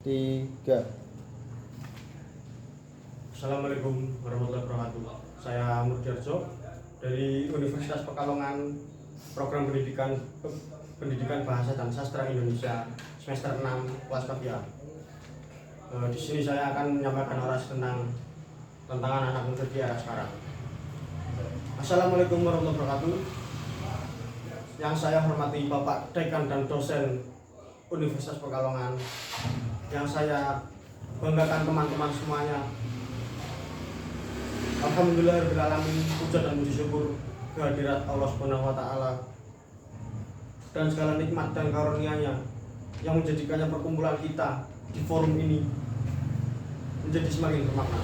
Tiga. Assalamualaikum warahmatullahi wabarakatuh. Saya Murdiarjo dari Universitas Pekalongan, Program Pendidikan Bahasa dan Sastra Indonesia semester 6 kelas KPA. Di sini saya akan menyampaikan orasi tentang tantangan anak muda di era sekarang. Assalamualaikum warahmatullahi wabarakatuh. Yang saya hormati Bapak Dekan dan Dosen Universitas Pekalongan, yang saya banggakan teman-teman semuanya. Alhamdulillahirrahmanirrahim, puja dan puji syukur kehadirat Allah Subhanahu wa Ta'ala dan segala nikmat dan karunia-Nya yang menjadikannya perkumpulan kita di forum ini menjadi semakin bermakna.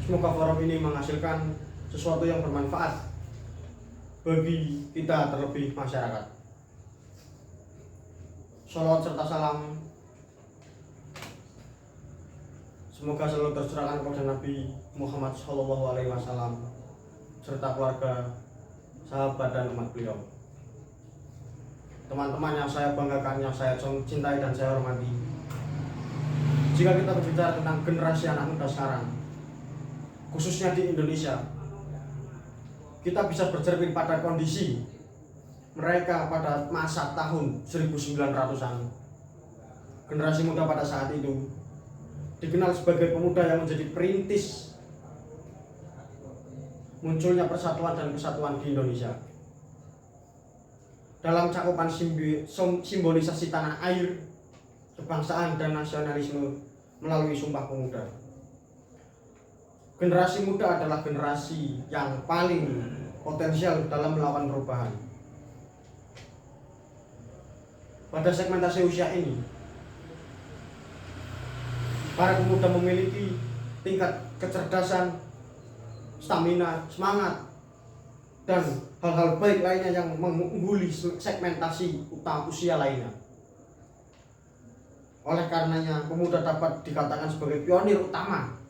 Semoga forum ini menghasilkan sesuatu yang bermanfaat bagi kita, terlebih masyarakat. Shalawat serta salam semoga selalu tercurahkan kepada Nabi Muhammad SAW serta keluarga, sahabat dan umat beliau. Teman-teman yang saya banggakan, yang saya cintai dan saya hormati, jika kita berbicara tentang generasi anak muda sekarang, khususnya di Indonesia, kita bisa bercermin pada kondisi mereka pada masa tahun 1900-an. Generasi muda pada saat itu dikenal sebagai pemuda yang menjadi perintis munculnya persatuan dan kesatuan di Indonesia. Dalam cakupan simbolisasi tanah air, kebangsaan dan nasionalisme melalui Sumpah Pemuda. Generasi muda adalah generasi yang paling potensial dalam melawan perubahan. Pada segmentasi usia ini, para pemuda memiliki tingkat kecerdasan, stamina, semangat, dan hal-hal baik lainnya yang mengungguli segmentasi usia lainnya. Oleh karenanya, pemuda dapat dikatakan sebagai pionir utama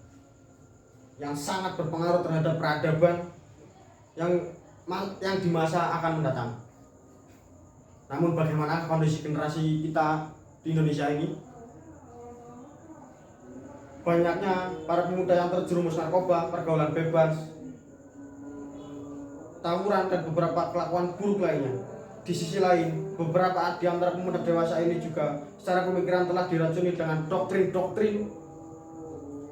yang sangat berpengaruh terhadap peradaban yang di masa akan mendatang. Namun bagaimana kondisi generasi kita di Indonesia ini? Banyaknya para pemuda yang terjerumus narkoba, pergaulan bebas, tawuran, dan beberapa kelakuan buruk lainnya. Di sisi lain, beberapa di antara pemuda dewasa ini juga secara pemikiran telah diracuni dengan doktrin-doktrin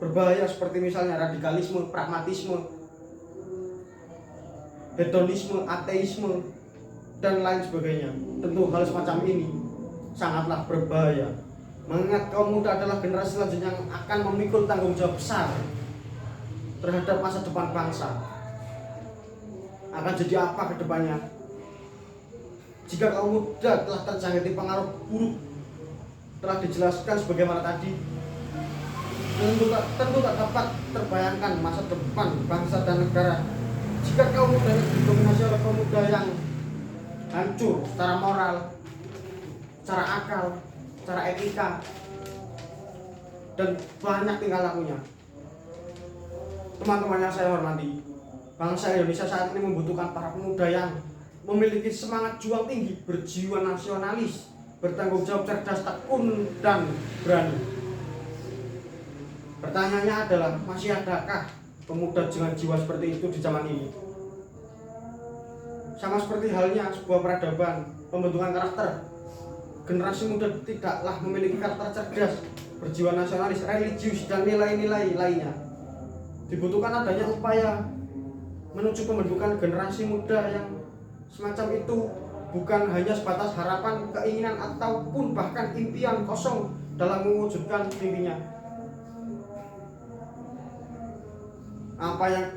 berbahaya seperti misalnya radikalisme, pragmatisme, hedonisme, ateisme, dan lain sebagainya. Tentu hal semacam ini sangatlah berbahaya, mengingat kaum muda adalah generasi selanjutnya yang akan memikul tanggung jawab besar terhadap masa depan bangsa. Akan jadi apa ke depannya jika kaum muda telah terjangkiti pengaruh buruk telah dijelaskan sebagaimana tadi? Tentu tak dapat terbayangkan masa depan bangsa dan negara jika kaum muda didominasi oleh kaum muda yang hancur secara moral, secara akal, secara etika, dan banyak tingkah lakunya. Teman-teman yang saya hormati, bangsa Indonesia saat ini membutuhkan para pemuda yang memiliki semangat juang tinggi, berjiwa nasionalis, bertanggung jawab, cerdas, tekun, dan berani. Pertanyaannya adalah, masih adakah pemuda dengan jiwa seperti itu di zaman ini? Sama seperti halnya sebuah peradaban, pembentukan karakter, generasi muda tidaklah memiliki karakter cerdas, berjiwa nasionalis, religius, dan nilai-nilai lainnya. Dibutuhkan adanya upaya menuju pembentukan generasi muda yang semacam itu, bukan hanya sebatas harapan, keinginan, ataupun bahkan impian kosong dalam mewujudkan mimpinya. Apa yang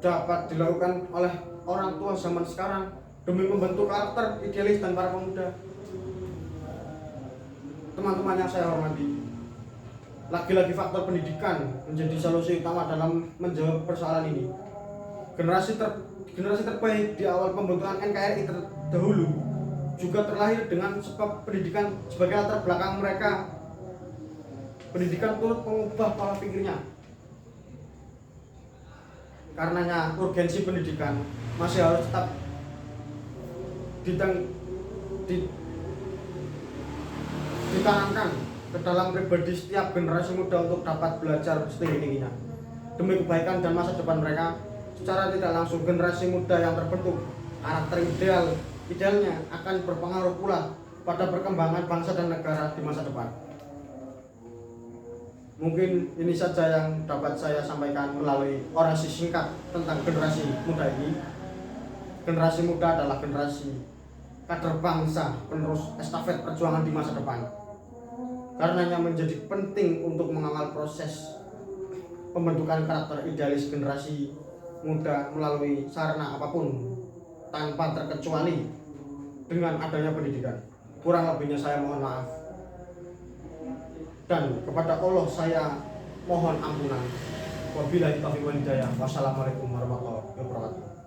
dapat dilakukan oleh orang tua zaman sekarang demi membentuk karakter idealis dan para pemuda? Teman-teman yang saya hormati, lagi-lagi faktor pendidikan menjadi solusi utama dalam menjawab persoalan ini. Generasi terbaik di awal pembentukan NKRI terdahulu juga terlahir dengan sebab pendidikan sebagai latar belakang mereka. Pendidikan turut mengubah pola pikirnya. Karenanya urgensi pendidikan masih harus tetap ditanamkan ke dalam pribadi setiap generasi muda untuk dapat belajar setinggi-tingginya demi kebaikan dan masa depan mereka. Secara tidak langsung, generasi muda yang terbentuk karakter idealnya akan berpengaruh pula pada perkembangan bangsa dan negara di masa depan. Mungkin ini saja yang dapat saya sampaikan melalui orasi singkat tentang generasi muda ini. Generasi muda adalah generasi kader bangsa, penerus estafet perjuangan di masa depan. Karenanya menjadi penting untuk mengawal proses pembentukan karakter idealis generasi muda melalui sarana apapun tanpa terkecuali dengan adanya pendidikan. Kurang lebihnya saya mohon maaf, dan kepada Allah saya mohon ampunan. Wabillahi taufiq wal hidayah. Wassalamualaikum warahmatullahi wabarakatuh.